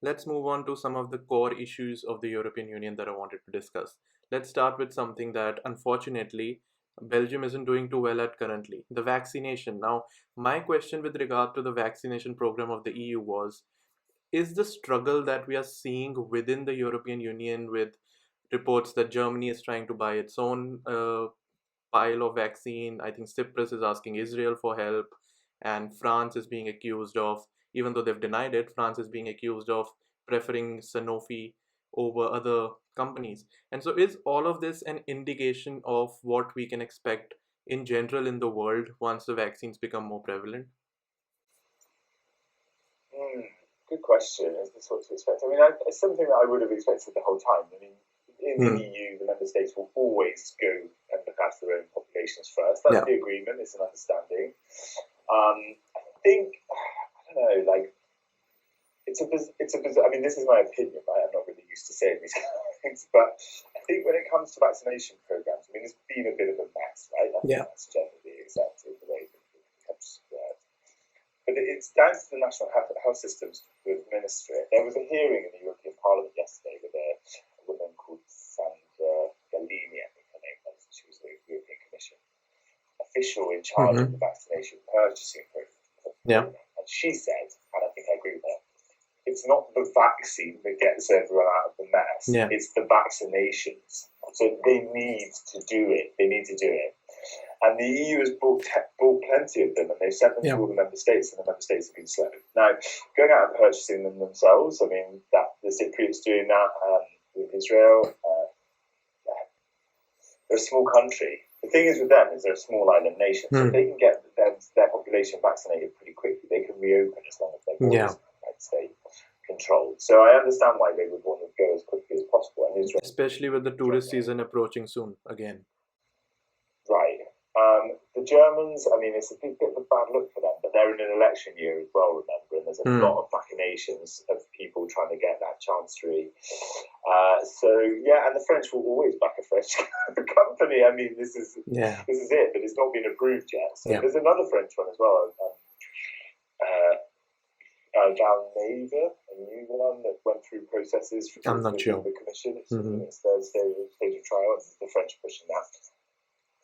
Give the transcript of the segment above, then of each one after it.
Let's move on to some of the core issues of the European Union that I wanted to discuss. Let's start with something that unfortunately Belgium isn't doing too well at currently, the vaccination. Now, my question with regard to the vaccination program of the EU was, is the struggle that we are seeing within the European Union with reports that Germany is trying to buy its own pile of vaccine? I think Cyprus is asking Israel for help, and France is being accused of, even though they've denied it, France is being accused of preferring Sanofi over other companies. And so, is all of this an indication of what we can expect in general in the world once the vaccines become more prevalent? Good question. Is this what to expect? I mean, it's something that I would have expected the whole time. I mean, in the EU, the member states will always go and look after their own populations first. That's the agreement. It's an understanding. I think, I don't know, like, it's a I mean, this is my opinion, right? I'm not really used to saying these kind of things, but I think when it comes to vaccination programs, I mean, it's been a bit of a mess, right? That's generally accepted the way that it comes to work. But it's down to the national health systems to administer it. There was a hearing in the European Parliament yesterday with a woman called Sandra Gallini, I think her name was. She was the European Commission official in charge of the vaccination purchasing program. And she said, and I think I agree with her, it's not the vaccine that gets everyone out of the mess. It's the vaccinations. So they need to do it. And the EU has bought plenty of them, and they've sent them to all the member states, and the member states have been slow. Now, going out and purchasing them themselves, I mean, that the Cypriots doing that with Israel. They're a small country. The thing is with them is they're a small island nation, so if they can get their population vaccinated pretty quickly, they can reopen as long as their borders stay controlled. So I understand why they would want to go as quickly as possible. And Israel, especially with the tourist season approaching soon again. Right. The Germans, I mean, it's a bit of a bad look for them, but they're in an election year as well, remember, and there's a lot of machinations of people trying to get that chancellery. And the French will always back a French company. I mean, this is it, but it's not been approved yet. So there's another French one as well. Galneva, a new one that went through processes for the Commission. It's third stage of trial. It's the French pushing that.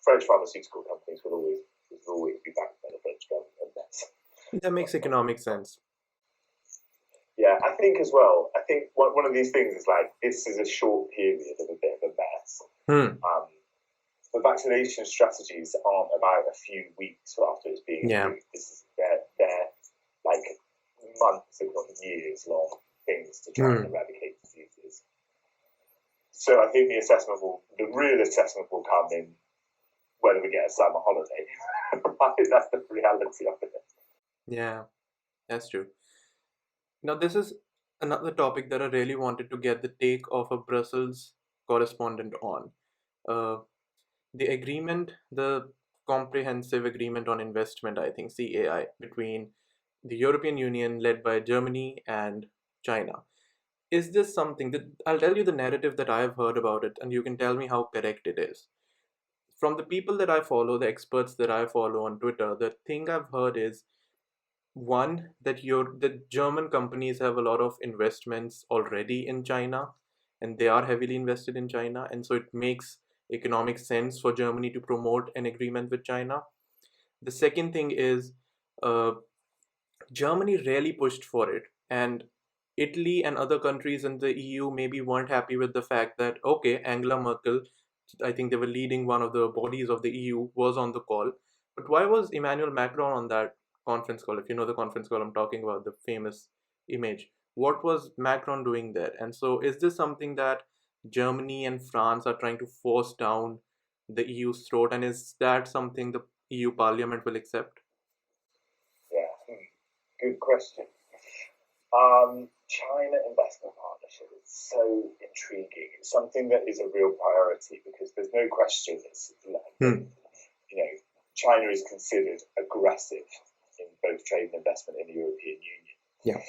French pharmaceutical companies will always be backed by the French government. That makes economic sense. Yeah, I think as well. I think one of these things is like, this is a short period of a bit of a mess. The vaccination strategies aren't about a few weeks after it's being approved. They're like months, if not years long things to try and eradicate diseases. So I think the real assessment will come in whether we get a summer holiday. I think that's the reality of it. Yeah, that's true. Now, this is another topic that I really wanted to get the take of a Brussels correspondent on. The agreement, the Comprehensive Agreement on Investment, I think, CAI, between the European Union led by Germany and China. Is this something that, I'll tell you the narrative that I've heard about it, and you can tell me how correct it is. From the people that I follow, the experts that I follow on Twitter, the thing I've heard is, one, that the German companies have a lot of investments already in China, and they are heavily invested in China, and so it makes economic sense for Germany to promote an agreement with China. The second thing is, Germany really pushed for it, and Italy and other countries in the EU maybe weren't happy with the fact that, okay, Angela Merkel, I think they were leading one of the bodies of the EU, was on the call. But why was Emmanuel Macron on that conference call? If you know the conference call I'm talking about, the famous image. What was Macron doing there? And so is this something that Germany and France are trying to force down the EU's throat? And is that something the EU Parliament will accept? Yeah, good question. China investment partnership is so intriguing. It's something that is a real priority because there's no question China is considered aggressive in both trade and investment in the European Union. Yeah.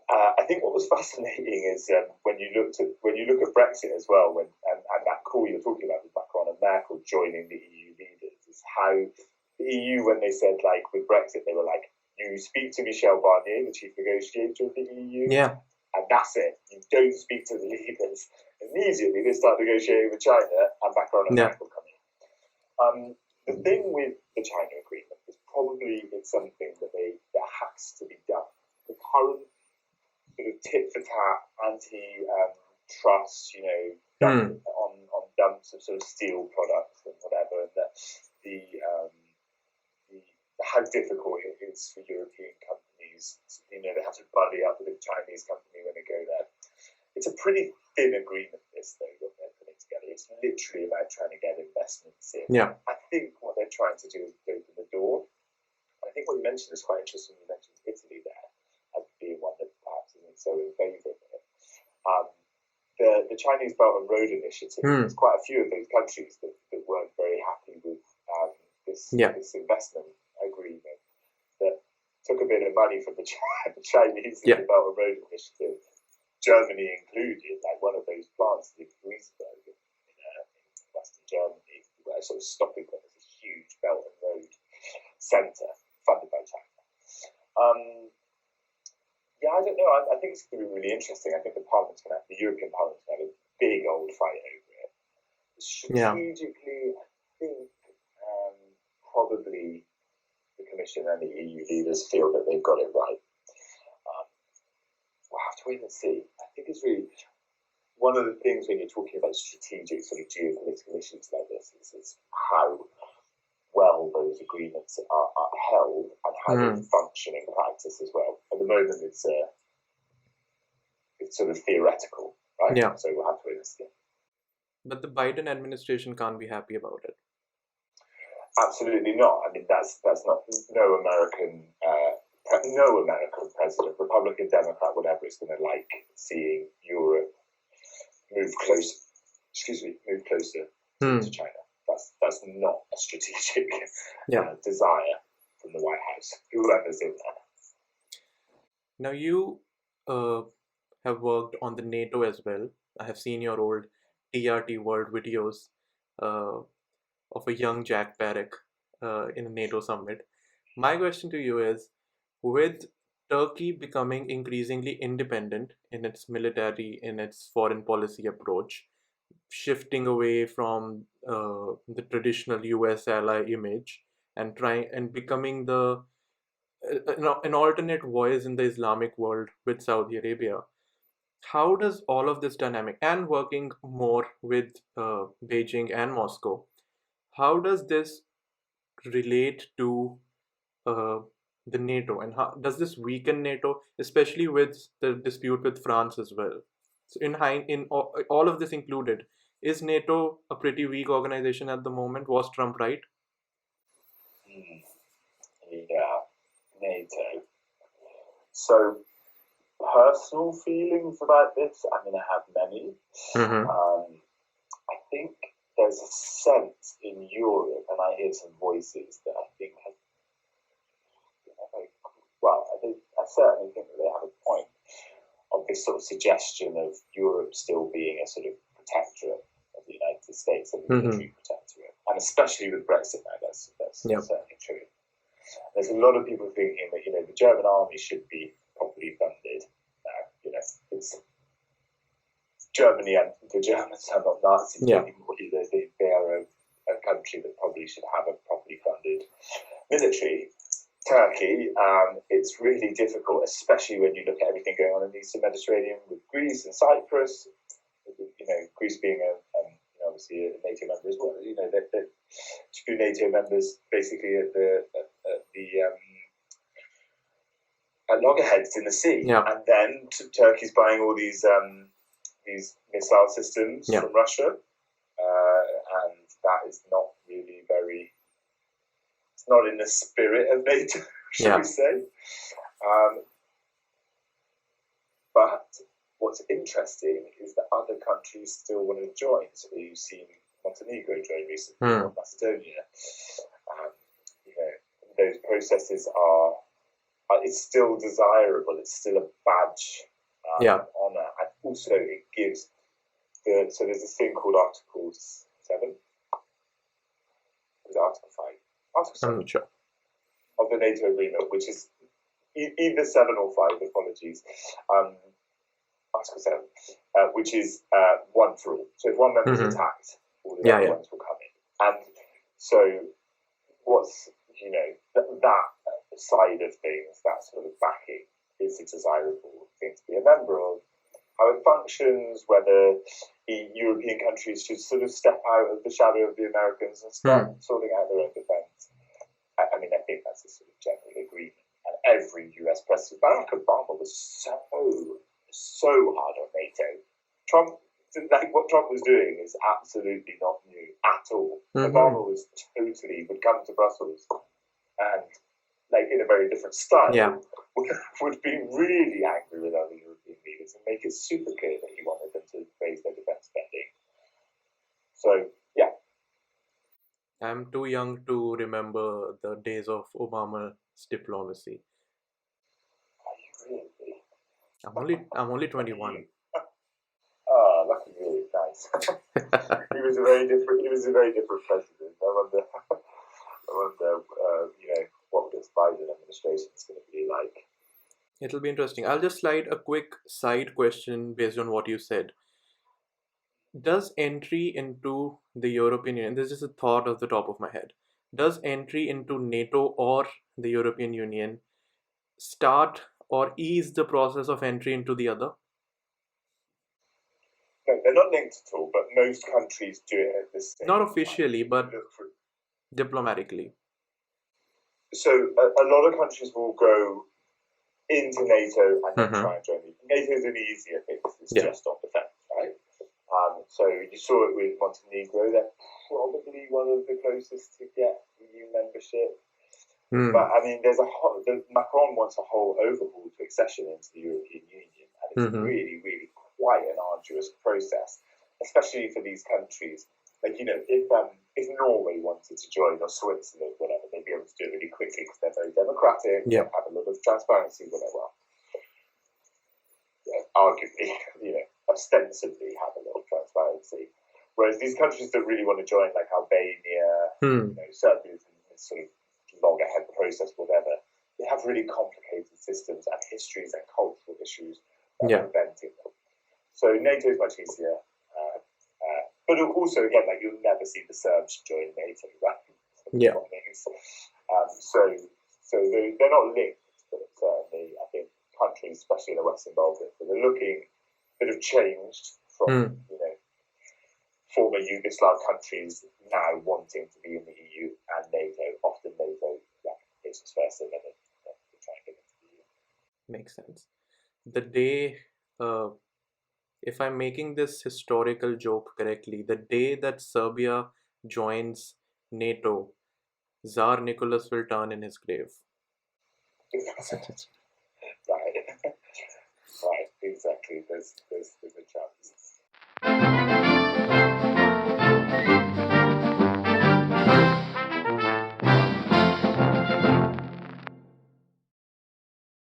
I think what was fascinating is when you look at Brexit as well, and that call you're talking about with Macron and Merkel joining the EU leaders, is how the EU, when they said, like, with Brexit, they were like, you you speak to Michel Barnier, the chief negotiator of the EU, and that's it. You don't speak to the leaders. Immediately they start negotiating with China, and Macron and Merkel come in. The thing with the China agreement is probably it's something that has to be done. The current sort of tit for tat, anti-trust, on dumps of sort of steel products and whatever, and the how difficult it is for European companies. They have to buddy up with a Chinese company when they go there. It's a pretty thin agreement, this though, that they're putting together. It's literally about trying to get investments in. I think what they're trying to do is open the door. I think what you mentioned is quite interesting. You mentioned Italy there as being one that perhaps isn't so in favour of it. The Chinese Belt and Road Initiative, there's quite a few of those countries that weren't very happy with this investment agreement that took a bit of money from the Chinese in the Belt and Road Initiative. Germany included, like one of those plants in Duisburg in Western Germany, where sort of stopping them as a huge Belt and Road centre funded by China. I don't know. I think it's going to be really interesting. I think the European Parliament's going to have a big old fight over it. Strategically, I think probably the Commission and the EU leaders feel that they've got it right. We'll have to wait and see. I think it's really one of the things when you're talking about strategic sort of geopolitical issues like this is how well those agreements are held and how they function in practice as well. At the moment, it's sort of theoretical, right? So we'll have to wait and see. But the Biden administration can't be happy about it. Absolutely not. I mean, that's not no American president, Republican, Democrat, whatever, is going to like seeing Europe move closer to China. That's not a strategic desire from the White House, whoever's in there. Now, you have worked on the NATO as well. I have seen your old TRT World videos of a young Jack Parrock in a NATO summit. My question to you is, with Turkey becoming increasingly independent in its military, in its foreign policy approach, shifting away from the traditional US ally image and becoming an alternate voice in the Islamic world with Saudi Arabia, how does all of this dynamic, and working more with Beijing and Moscow, how does this relate to the NATO, and how does this weaken NATO, especially with the dispute with France as well? So in all of this included, is NATO a pretty weak organization at the moment? Was Trump right? Yeah, NATO. So personal feelings about this, I mean, I have many. I think there's a sense in Europe, and I hear some voices that I think have, I certainly think that they have a point of this sort of suggestion of Europe still being a sort of protectorate of the United States, a military protectorate, and especially with Brexit now, that's certainly true. There's a lot of people thinking that the German army should be properly funded. It's Germany, and the Germans are not Nazis anymore. They are a country that probably should have a properly funded military. Turkey, it's really difficult, especially when you look at everything going on in the Eastern Mediterranean with Greece and Cyprus. Greece being obviously a NATO member as well. They're two NATO members basically at loggerheads in the sea, and then Turkey's buying all these missile systems from Russia, and that is not really very. It's not in the spirit of NATO, shall we say? But what's interesting is that other countries still want to join. So you've seen Montenegro join recently, or Macedonia. Those processes are. It's still desirable. It's still a badge of honour, and also it gives so there's this thing called Article 7. Was it Article 5? Article 7 I'm not sure. of the NATO agreement, which is either 7 or 5, apologies. Article 7, which is one for all. So if one member is attacked, all the other ones will come in. And so what's, that side of things, that sort of backing, is a desirable thing to be a member of. How it functions, whether the European countries should sort of step out of the shadow of the Americans and start sorting out their own defence. I mean, I think that's a sort of general agreement. And every US president, Barack Obama, was so hard on NATO. What Trump was doing is absolutely not new at all. Obama would come to Brussels and, in a very different style, would be really angry with other European leaders and make it super clear that he wanted them to raise their defence spending. So, yeah. I'm too young to remember the days of Obama's diplomacy. Are you really? I'm only 21. Oh, lucky you. Nice. He was a very different president. I wonder what this Biden administration is going to be like. It'll be interesting. I'll just slide a quick side question based on what you said. Does entry into the European Union, this is a thought off the top of my head, does entry into NATO or the European Union start or ease the process of entry into the other? No, they're not linked at all, but most countries do it at this stage. Not officially, but diplomatically. So a lot of countries will go into NATO and then try and join it. NATO is an easier thing because it's just on defence, right? So you saw it with Montenegro. They're probably one of the closest to get EU membership. But I mean, Macron wants a whole overhaul to accession into the European Union, and it's really, really quite an arduous process, especially for these countries. If Norway wanted to join, or Switzerland, whatever, they'd be able to do it really quickly because they're very democratic, have a lot of transparency, whatever. Arguably, ostensibly have a lot of transparency. Whereas these countries that really want to join, like Albania, Serbia, this sort of log-ahead process, whatever, they have really complicated systems and histories and cultural issues preventing them. So NATO is much easier. But also, again, you'll never see the Serbs join NATO, right? So they're not linked, but certainly, I think, countries, especially in the Western Balkans, that are looking that have changed from, former Yugoslav countries now wanting to be in the EU and NATO. Often NATO is first and then they try and get into the EU. Makes sense. The day, if I'm making this historical joke correctly, the day that Serbia joins NATO, Tsar Nicholas will turn in his grave. Right, exactly. There's a chance.